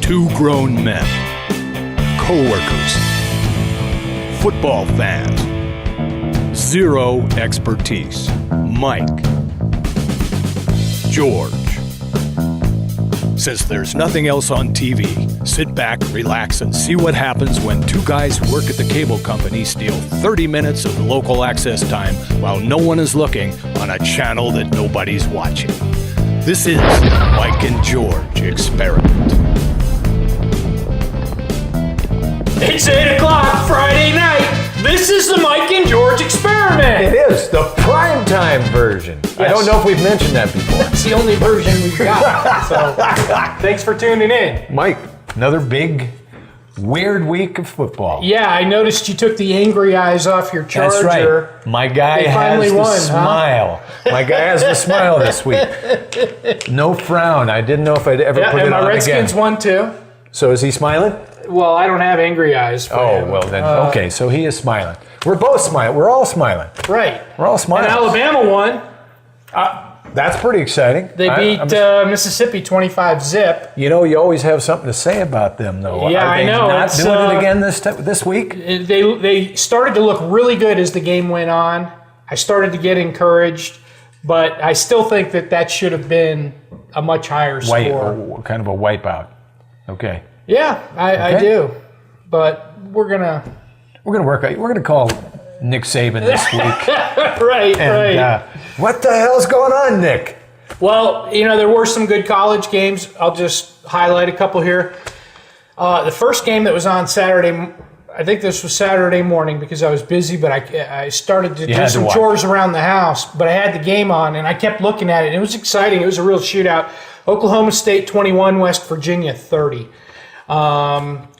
Two grown men, co-workers, football fans, zero expertise. Mike, George. Since there's nothing else on TV, sit back, relax, and see what happens when two guys who work at the cable company steal 30 minutes of local access time while no one is looking on a channel that nobody's watching. This is the Mike and George Experiment. It's 8 o'clock Friday night. This is the Mike and George Experiment. It is the primetime version. Yes. I don't know if we've mentioned that before. It's the only version we've got. So thanks for tuning in. Mike, another big, weird week of football. Yeah, I noticed you took the angry eyes off your Charger. That's right. My guy has the smile. My guy has the smile this week. No frown. I didn't know if I'd ever put it on again. And my Redskins won too. So is he smiling? Well, I don't have angry eyes for him. Well then, okay, so he is smiling. We're both smiling. We're all smiling. Right. We're all smiling. And Alabama won. That's pretty exciting. They beat Mississippi 25-zip. You know, you always have something to say about them, though. Yeah, I know. Not doing it again this week? They started to look really good as the game went on. I started to get encouraged, but I still think that should have been a much higher score. Kind of a wipeout. Okay. Yeah, I do, but we're gonna call Nick Saban this week. right. What the hell's going on, Nick? Well, there were some good college games. I'll just highlight a couple here. The first game that was on Saturday, I think this was Saturday morning because I was busy, but I started to do some chores around the house. But I had the game on, and I kept looking at it. It was exciting. It was a real shootout. Oklahoma State 21, West Virginia 30.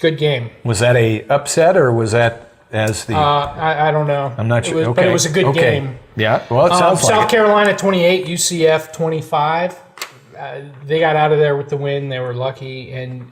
Good game. Was that a upset or was that as the? I don't know. I'm not sure. But it was a good game. Yeah. Well, it sounds like South Carolina 28, UCF 25. They got out of there with the win. They were lucky. And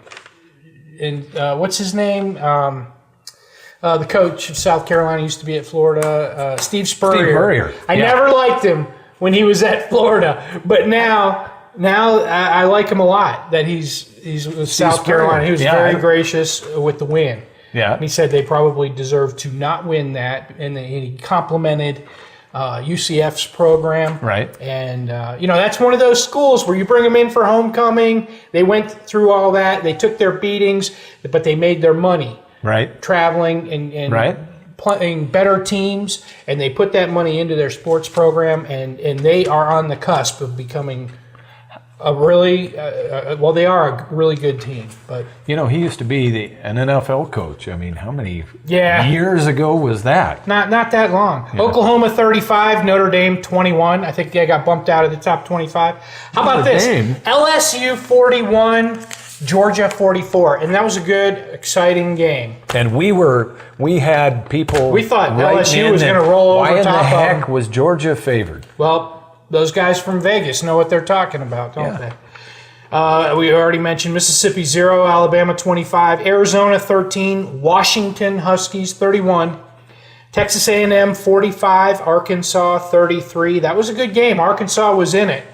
what's his name? The coach of South Carolina used to be at Florida. Steve Spurrier. I never liked him when he was at Florida, but now I like him a lot. That he's with South Carolina. He was very gracious with the win. Yeah. And he said they probably deserved to not win that, and he complimented UCF's program. Right. And, that's one of those schools where you bring them in for homecoming. They went through all that. They took their beatings, but they made their money. Right. Traveling and playing better teams, and they put that money into their sports program, and they are on the cusp of becoming a really, they are a really good team. But he used to be an NFL coach. I mean, how many years ago was that? Not that long. Yeah. Oklahoma 35, Notre Dame 21. I think they got bumped out of the top 25. How about this? LSU 41, Georgia 44, and that was a good, exciting game. And we had people. We thought LSU was going to roll over top. Why in the heck was Georgia favored? Well, those guys from Vegas know what they're talking about, don't they? We already mentioned Mississippi 0, Alabama 25, Arizona 13, Washington Huskies 31, Texas A&M 45, Arkansas 33. That was a good game. Arkansas was in it.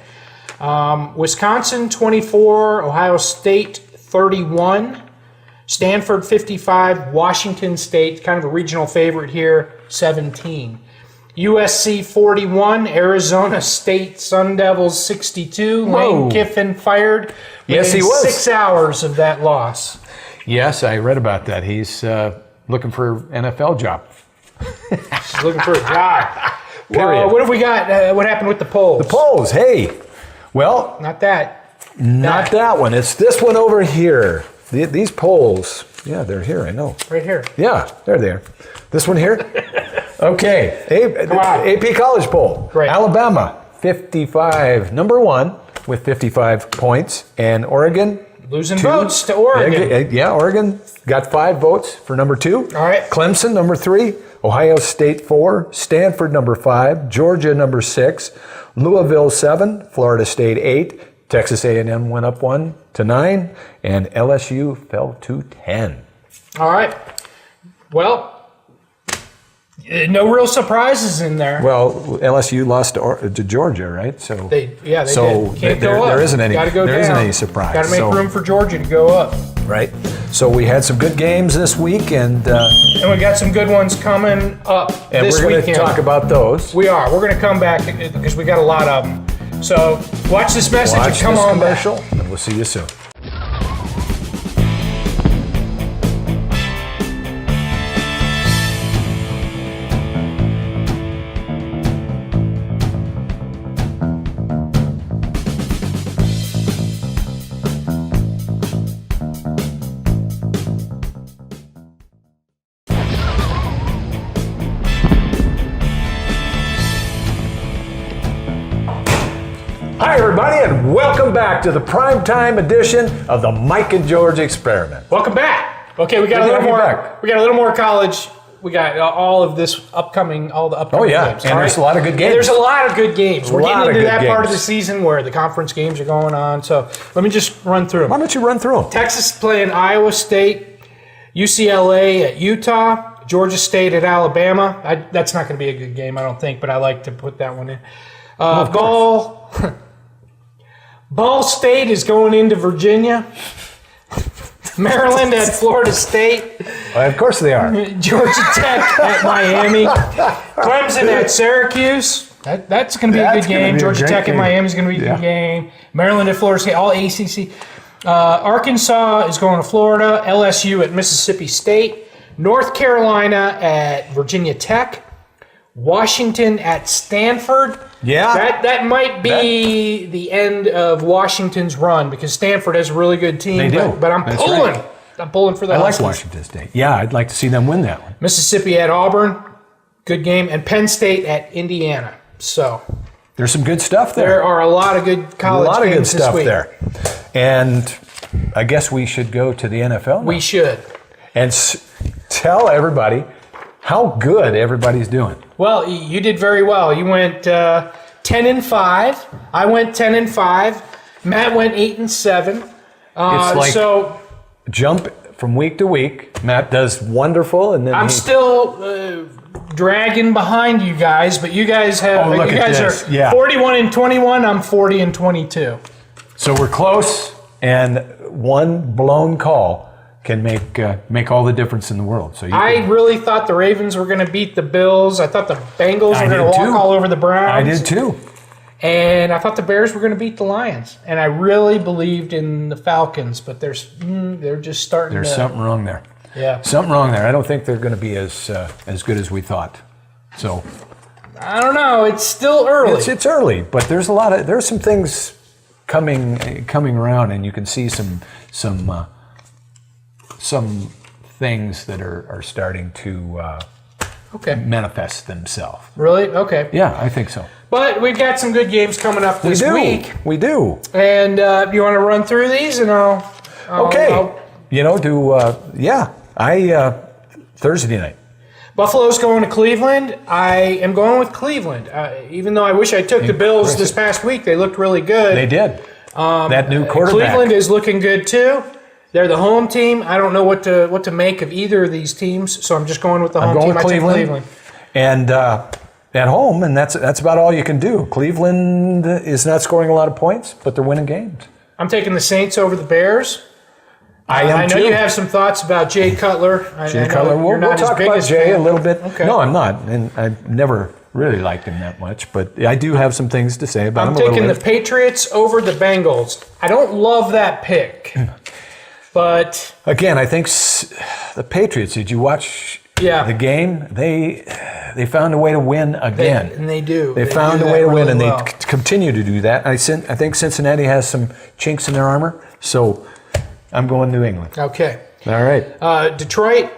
Wisconsin 24, Ohio State 31, Stanford 55, Washington State, kind of a regional favorite here, 17. USC 41, Arizona State Sun Devils 62. Lane Kiffin fired within he was. 6 hours of that loss. Yes, I read about that. He's looking for an NFL job. He's looking for a job. Period. What have we got? What happened with the polls? The polls, hey. Well. Not that. Not that one. It's this one over here. These polls, they're here, I know. Right here. Yeah, they're there. This one here? Okay, AP College Poll. Right. Alabama, 55, number one with 55 points. And Oregon? Losing votes to Oregon. Oregon got 5 votes for number 2. All right. Clemson, number 3. Ohio State, 4. Stanford, number 5. Georgia, number 6. Louisville, 7. Florida State, 8. Texas A&M went up 1 to 9. And LSU fell to 10. All right. Well, No real surprises in there. Well, LSU lost to Georgia, right? So They so did. Can't go up. there isn't any. Gotta go there down. isn't any surprise. Got to make room for Georgia to go up. Right. So we had some good games this week, and we got some good ones coming up this we're going weekend. to talk about those. We are. We're going to come back because we got a lot of them. So watch this message and come on back. And we'll see you soon. Hi, everybody, and welcome back to the primetime edition of the Mike and George Experiment. Welcome back. Okay, we got a little more. We got a little more college. We got all the upcoming games. And there's a lot of good games. There's a lot of good games. We're getting into that part of the season where the conference games are going on. So let me just run through them. Why don't you run through them? Texas playing Iowa State, UCLA at Utah, Georgia State at Alabama. That's not going to be a good game, I don't think, but I like to put that one in. Ball State is going into Virginia. Maryland at Florida State. Well, of course they are. Georgia Tech at Miami. Clemson at Syracuse. That's going to be a good game. Georgia Tech at Miami is going to be a good game. Maryland at Florida State, all ACC. Arkansas is going to Florida. LSU at Mississippi State. North Carolina at Virginia Tech. Washington at Stanford. Yeah. That might be the end of Washington's run because Stanford has a really good team. They do. But I'm pulling. Right. I'm pulling for the Huskies. I like Washington State. Yeah, I'd like to see them win that one. Mississippi at Auburn. Good game. And Penn State at Indiana. So there's some good stuff there. There are a lot of good college games this week. There. And I guess we should go to the NFL now. We should. And tell everybody how good everybody's doing. Well, you did very well. You went 10-5. I went 10-5. Matt went 8-7. It's like so jump from week to week. Matt does wonderful, and then I'm still dragging behind you guys, but you guys have. Oh, you guys are 41-21. I'm 40-22. So we're close, and one blown call can make all the difference in the world. So I really thought the Ravens were going to beat the Bills. I thought the Bengals were going to walk all over the Browns. I did too. And I thought the Bears were going to beat the Lions. And I really believed in the Falcons, but they're just starting. There's something wrong there. Yeah, something wrong there. I don't think they're going to be as good as we thought. So I don't know. It's still early. It's early, but there's some things coming around, and you can see some things that are starting to manifest themselves. Really? Okay. Yeah, I think so. But we've got some good games coming up this week. We do. And you want to run through these, and I'll Thursday night. Buffalo's going to Cleveland. I am going with Cleveland. Even though I wish I took the Bills this past week, they looked really good. They did. That new quarterback. Cleveland is looking good too. They're the home team. I don't know what to make of either of these teams, so I'm just going with the home team. I take Cleveland. And at home, and that's about all you can do. Cleveland is not scoring a lot of points, but they're winning games. I'm taking the Saints over the Bears. I am know too. You have some thoughts about Jay Cutler. Jay Cutler. We'll talk about Jay a little bit. Okay. No, I'm not, and I've never really liked him that much, but I do have some things to say about him. I'm taking the Patriots over the Bengals. I don't love that pick, but again, I think the Patriots. Did you watch the game? They found a way to win again, and they do. They found a way to win, and they continue to do that. I think Cincinnati has some chinks in their armor, so I'm going New England. Okay. All right. Detroit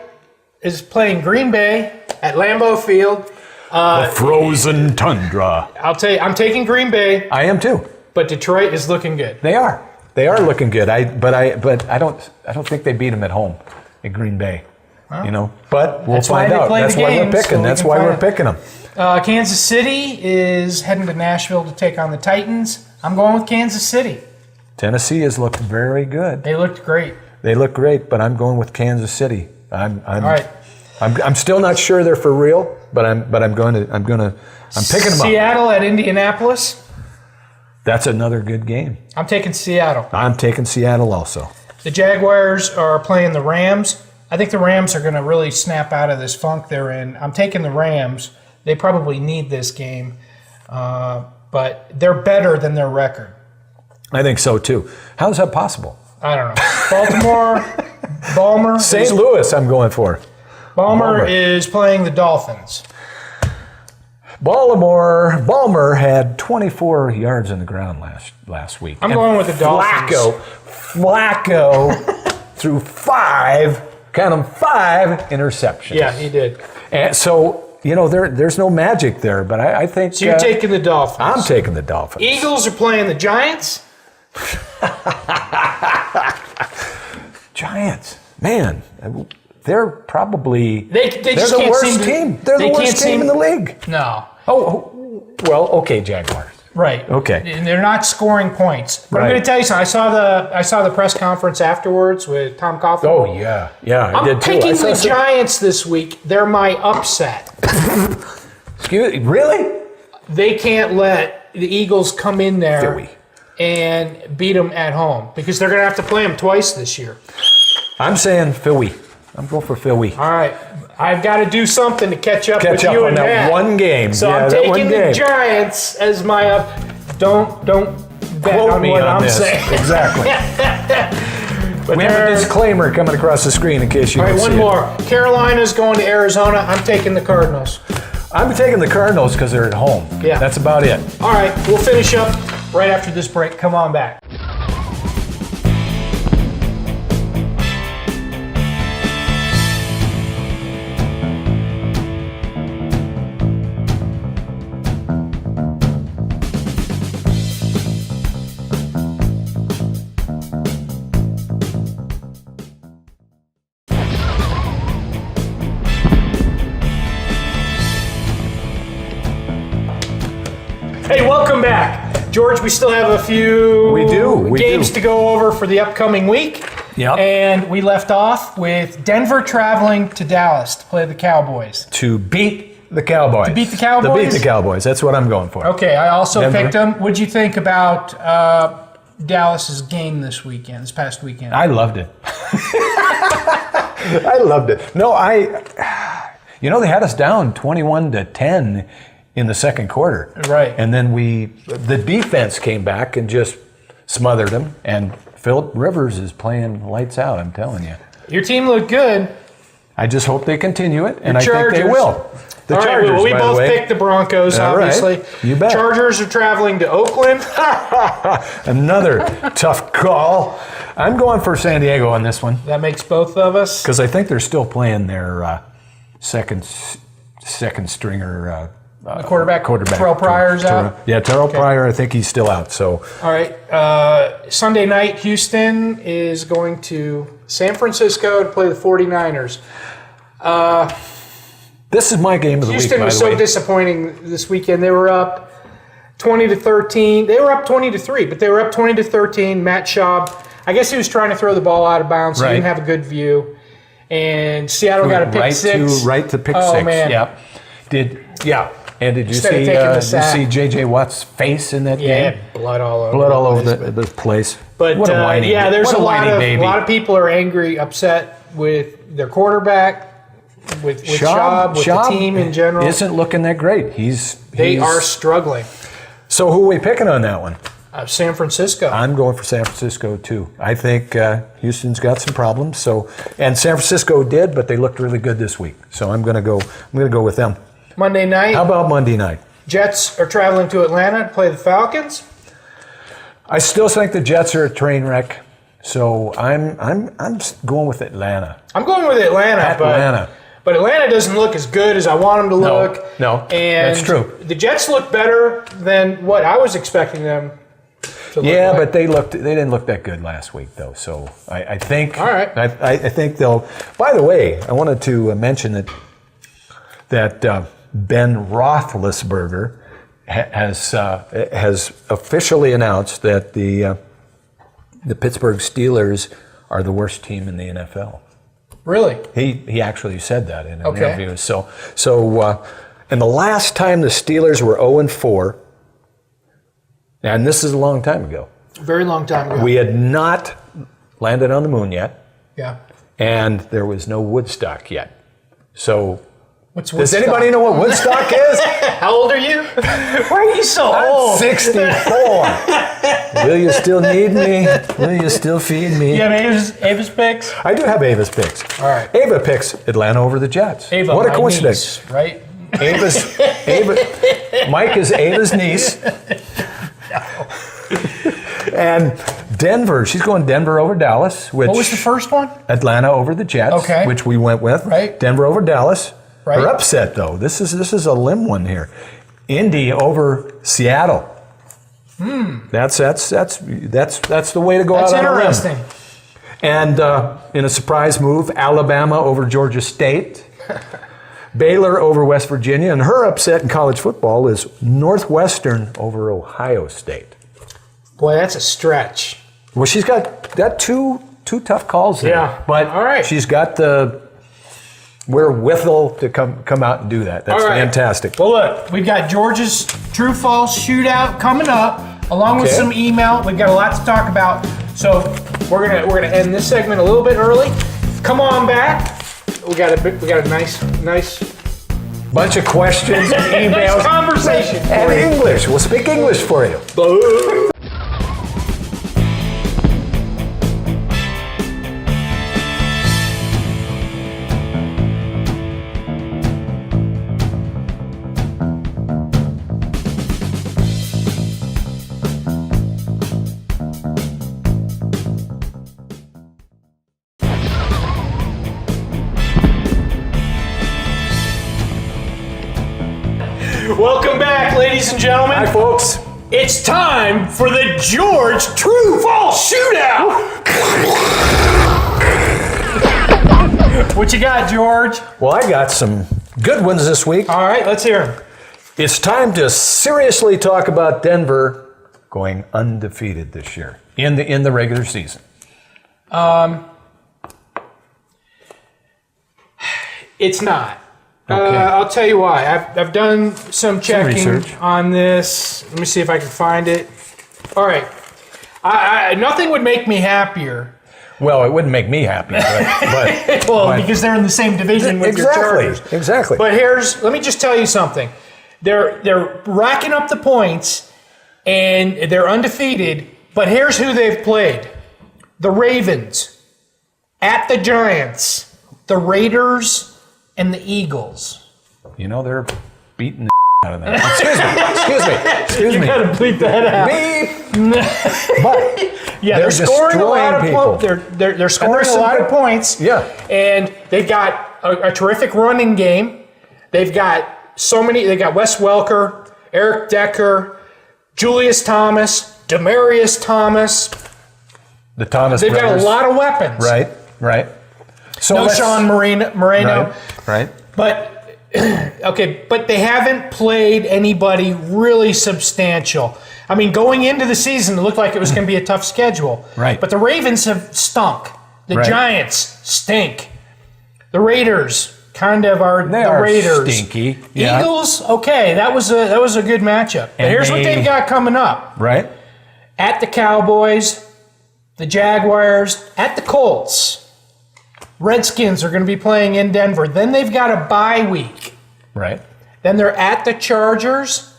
is playing Green Bay at Lambeau Field. The frozen tundra. I'll tell you, I'm taking Green Bay. I am too. But Detroit is looking good. They are. They are looking good. But I don't think they beat them at home at Green Bay. Huh? But we'll find out. That's why we're picking. That's why we're picking them. Kansas City is heading to Nashville to take on the Titans. I'm going with Kansas City. Tennessee has looked very good. They looked great. They look great, but I'm going with Kansas City. All right. I'm still not sure they're for real, but I'm picking them up. Seattle at Indianapolis. That's another good game. I'm taking Seattle. I'm taking Seattle also. The Jaguars are playing the Rams. I think the Rams are going to really snap out of this funk they're in. I'm taking the Rams. They probably need this game, but they're better than their record. I think so too. How is that possible? I don't know. Balmer. St. Louis, I'm going for. Balmer is playing the Dolphins. Balmer had 24 yards on the ground last week. I'm going with the Dolphins. Flacco threw 5 interceptions. Yeah, he did. And so, there's no magic there, but I think... So you're taking the Dolphins. I'm taking the Dolphins. Eagles are playing the Giants. Giants, man, they're probably... They're the worst team. They're the worst team in the league. No. Oh, well, okay, Jaguars. Right. Okay. And they're not scoring points. But I'm going to tell you something. I saw the press conference afterwards with Tom Coughlin. Oh, yeah. Yeah, I did too. I'm picking the Giants this week. They're my upset. Excuse me, really? They can't let the Eagles come in there Philly. And beat them at home because they're going to have to play them twice this year. I'm saying Philly. I'm going for Philly. All right. I've got to do something to catch up with you and that Matt. one game. So I'm taking the Giants as my up. Don't bet Quote on me what on I'm this. saying. Exactly. But we have a disclaimer coming across the screen in case you all don't right, see one more. Carolina's going to Arizona. I'm taking the Cardinals. I'm taking the Cardinals because they're at home. Yeah. That's about it. All right, we'll finish up right after this break. Come on back. Hey, welcome back. George, we still have a few games to go over for the upcoming week. Yep. And we left off with Denver traveling to Dallas to play the Cowboys. To beat the Cowboys. To beat the Cowboys? To beat the Cowboys. That's what I'm going for. Okay, I also Denver. picked them. What'd you think about Dallas's game this past weekend? I loved it. I loved it. No, they had us down 21-10 in the second quarter. Right. And then the defense came back and just smothered them. And Philip Rivers is playing lights out, I'm telling you. Your team looked good. I just hope they continue it, and The I think they Chargers. will. The All right, Chargers, well, we by the both way. picked the Broncos, All right. obviously. You bet. Chargers are traveling to Oakland. Another tough call. I'm going for San Diego on this one That makes both of us. because I think they're still playing their second stringer Quarterback. Terrell Pryor's out. Yeah, Terrell Pryor. I think he's still out. So All right. Sunday night, Houston is going to San Francisco to play the 49ers. this is my game of the Houston week. was By the so way, disappointing this weekend. They were up 20-13. They were up 20-3, but they were up 20-13. Matt Schaub, I guess he was trying to throw the ball out of bounds. So he didn't have a good view. And Seattle got a pick six. Right to pick oh, six. Man. Yeah. And did you Instead of see? taking the Did you sack. see J.J. Watt's face in that Yeah, game? blood all over. Blood all over the the place. But what a whiny, there's what a lot of baby. a lot of people are angry, upset with their quarterback, with Schaub, with the team in general. Isn't looking that great. They are struggling. So who are we picking on that one? San Francisco. I'm going for San Francisco too. I think Houston's got some problems. So, and San Francisco did, but they looked really good this week. So I'm going to go with them. Monday night. How about Monday night? Jets are traveling to Atlanta to play the Falcons. I still think the Jets are a train wreck. So I'm going with Atlanta. I'm going with Atlanta. But Atlanta doesn't look as good as I want them to look. No, and that's true. The Jets look better than what I was expecting them to look like. But they didn't look that good last week though. So I think. All right. I think they'll. By the way, I wanted to mention that Ben Roethlisberger has officially announced that the Pittsburgh Steelers are the worst team in the NFL. Really? He actually said that in an interview. So and the last time the Steelers were 0-4, and this is a long time ago. A very long time ago. We had not landed on the moon yet. Yeah. And there was no Woodstock yet. So What's Woodstock? does anybody know what Woodstock is? How old are you? Why are you so old? 64. Will you still need me? Will you still feed me? You have Ava's picks? I do have Ava's picks. All right. Ava picks Atlanta over the Jets. Ava, what a my coincidence. niece, right? Mike is Ava's niece. And Denver, she's going Denver over Dallas. Which What was the first one? Atlanta over the Jets, Okay. which we went with. Right. Denver over Dallas. Right. Her upset though. This is a limb one here. Indy over Seattle. That's the way to go That's out on a limb. interesting. And in a surprise move, Alabama over Georgia State. Baylor over West Virginia. And her upset in college football is Northwestern over Ohio State. Boy, that's a stretch. Well, she's got two tough calls there. Yeah. But All right. she's got the wherewithal to come out and do that. That's All right. fantastic. Well, look, we've got Georgia's true-false shootout coming up, along with Okay. some email. We've got a lot to talk about, so we're gonna end this segment a little bit early. Come on back. We got a nice Bunch of questions, emails, conversation and for you. English. We'll speak English for you. Welcome back, ladies and gentlemen. Hi, folks. It's time for the George True-False Shootout. What you got, George? Well, I got some good ones this week. All right, let's hear them. It's time to seriously talk about Denver going undefeated this year in the regular season. It's not. Okay. I'll tell you why. I've done some checking research. on this. Let me see if I can find it. All right. Nothing would make me happier. Well, it wouldn't make me happy, but Well, because they're in the same division with your Chargers. Exactly. But let me just tell you something. They're racking up the points, and they're undefeated. But here's who they've played: the Ravens, at the Giants, the Raiders, and the Eagles. You know, they're beating the out of that. Excuse me. You gotta bleep that out. Beep. But Yeah, they're scoring a lot of points. They're scoring a lot of points. Yeah. And they've got a terrific running game. They've got they got Wes Welker, Eric Decker, Julius Thomas, Demarius Thomas. The Thomas They've brothers. got a lot of weapons. Right. So No Sean Moreno. Right. But but they haven't played anybody really substantial. I mean, going into the season, it looked like it was going to be a tough schedule. Right. But the Ravens have stunk. The Right. Giants stink. The Raiders kind of are They the are Raiders. stinky. Yeah. Eagles, okay, that was a good matchup. But And here's what they've got coming up: Right. at the Cowboys, the Jaguars, at the Colts. Redskins are going to be playing in Denver. Then they've got a bye week. Right. Then they're at the Chargers.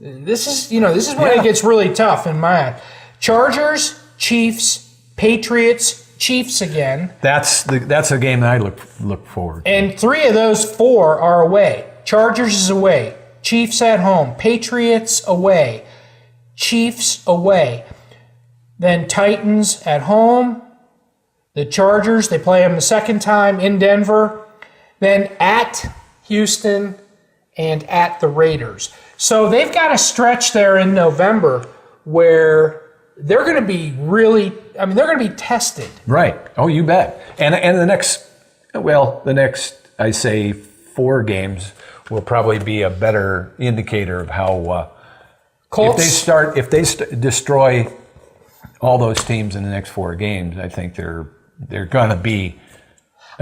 This is when it gets really tough in my eye. Chargers, Chiefs, Patriots, Chiefs again. That's a game that I look forward to. And 3 of those 4 are away. Chargers is away. Chiefs at home. Patriots away. Chiefs away. Then Titans at home. The Chargers, they play them the second time in Denver. Then at Houston and at the Raiders. So they've got a stretch there in November where they're going to be they're going to be tested. Right. Oh, you bet. And the next, I say 4 games will probably be a better indicator of how Colts, if they destroy all those teams in the next 4 games, I think they're going to be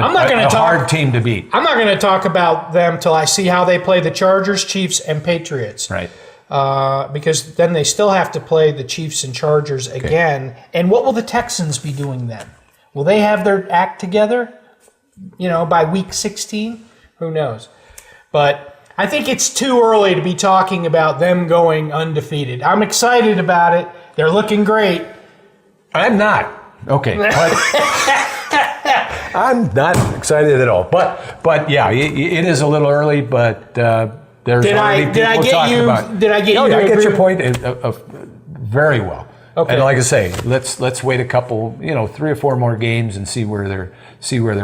I'm not going to a talk. hard team to beat. I'm not going to talk about them till I see how they play the Chargers, Chiefs, and Patriots. Right. Because then they still have to play the Chiefs and Chargers again. And what will the Texans be doing then? Will they have their act together? By week 16? Who knows? But I think it's too early to be talking about them going undefeated. I'm excited about it. They're looking great. I'm not. Okay. I'm not excited at all. But yeah, it is a little early, but there's already people talking about it. Did I get you? I get your point very well. Okay. And like I say, let's wait a couple, 3 or 4 more games and see where they're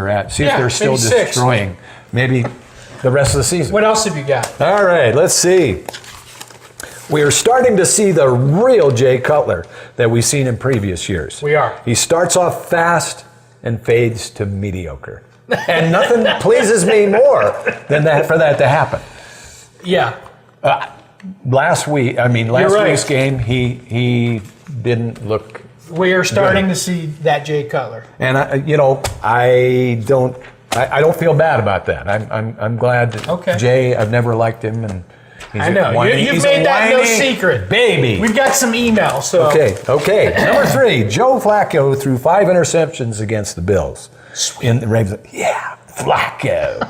at. See if they're still destroying maybe the rest of the season. What else have you got? All right, let's see. We are starting to see the real Jay Cutler that we've seen in previous years. We are. He starts off fast and fades to mediocre. And nothing pleases me more than for that to happen. Yeah. Last week's game, he didn't look. We are starting to see that Jay Cutler. And I don't feel bad about that. I'm glad that Jay. I've never liked him, and I know you've made that no secret, baby. We've got some emails. So okay. Number 3, Joe Flacco threw 5 interceptions against the Bills. In the Ravens. Yeah, Flacco.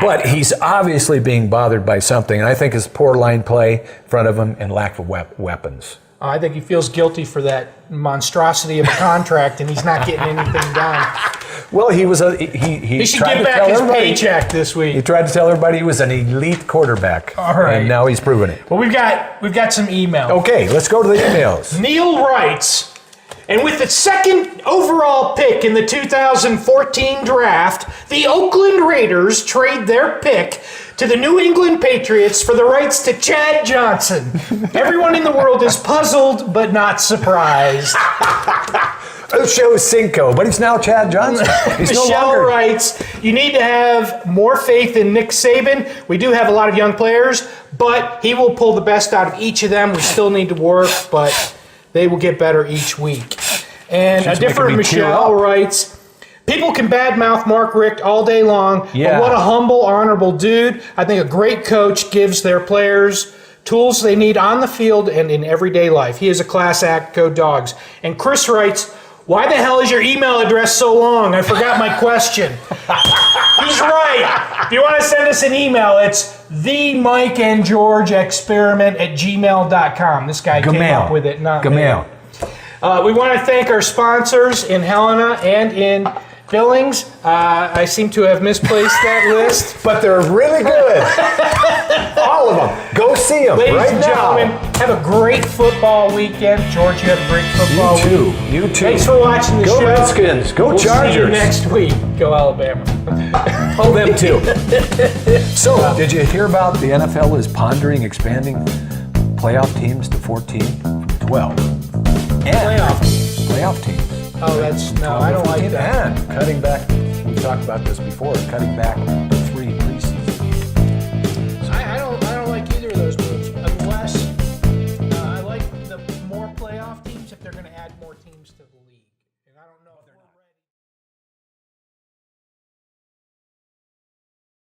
But he's obviously being bothered by something, and I think his poor line play in front of him and lack of weapons. I think he feels guilty for that monstrosity of a contract, and he's not getting anything done. Well, he should get back his paycheck this week. He tried to tell everybody he was an elite quarterback. All right. And now he's proven it. Well, we've got some emails. Okay, let's go to the emails. Neil writes, and with the second overall pick in the 2014 draft, the Oakland Raiders trade their pick to the New England Patriots for the rights to Chad Johnson. Everyone in the world is puzzled but not surprised. Ocho Cinco, but he's now Chad Johnson. He's no Michelle longer. writes, you need to have more faith in Nick Saban. We do have a lot of young players, but he will pull the best out of each of them. We still need to work, but they will get better each week. And a different Michelle writes, people can badmouth Mark Richt all day long, but what a humble, honorable dude. I think a great coach gives their players tools they need on the field and in everyday life. He is a class act. Go Dogs. And Chris writes, why the hell is your email address so long? I forgot my question. He's right. If you want to send us an email, it's themikeandgeorgeexperiment@gmail.com. This guy came up with it, not me. We want to thank our sponsors in Helena and in Billings. I seem to have misplaced that list. But they're really good. All of them. Go see them Ladies right and now. gentlemen, have a great football weekend. George, you have a great football week. You too. Thanks for watching the show. Go Redskins. Go Chargers. See you next week. Go Alabama. Oh, them too. So, did you hear about the NFL is pondering expanding playoff teams to 14 from 12? And playoff teams. Oh, I don't like that. And cutting back, we talked about this before, cutting back to 3 preseason. I don't like either of those moves unless I like the more playoff teams if they're going to add more teams to the league. And I don't know.